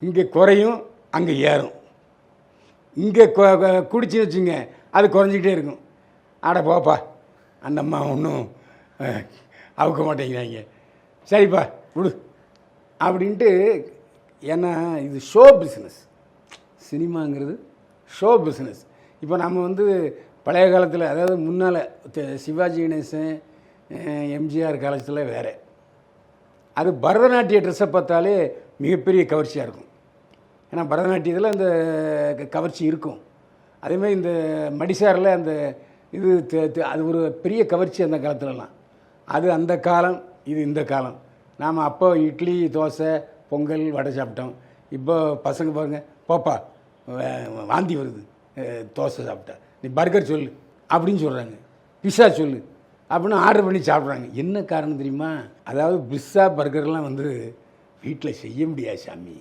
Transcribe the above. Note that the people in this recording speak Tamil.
இங்கே குறையும், அங்கே ஏறும். இங்கே குடிச்சு வச்சுங்க, அது குறைஞ்சிக்கிட்டே இருக்கும். ஆட போப்பா, அந்த அம்மா ஒன்றும் அவுக்க மாட்டேங்கிறாங்க, சரிப்பா விடு அப்படின்ட்டு. ஏன்னா இது ஷோ பிஸ்னஸ், சினிமாங்கிறது ஷோ பிஸ்னஸ். இப்போ நம்ம வந்து பழைய காலத்தில், அதாவது முன்னால் சிவாஜி கணேசன் எம்ஜிஆர் காலத்தில் வேறு, அது பரதநாட்டிய ட்ரெஸ்ஸை பார்த்தாலே மிகப்பெரிய கவர்ச்சியாக இருக்கும். ஏன்னா பரதநாட்டியத்தில் அந்த கவர்ச்சி இருக்கும். அதேமாதிரி இந்த மடிசாரில் அந்த இது அது ஒரு பெரிய கவர்ச்சி அந்த காலத்துலலாம். அது அந்த காலம், இது இந்த காலம். நாம் அப்போ இட்லி தோசை பொங்கல் வடை சாப்பிட்டோம். இப்போ பசங்க பாருங்க, போப்பா வாந்தி வருது தோசை சாப்பிட்டா, நீ பர்கர் சொல்லு அப்படின்னு சொல்கிறாங்க, பிஸ்ஸா சொல்லு அப்படின்னு ஆர்டர் பண்ணி சாப்பிட்றாங்க. என்ன காரணம் தெரியுமா? அதாவது பிஸ்ஸா பர்கர்லாம் வந்து வீட்டில் செய்ய முடியாது சாமி.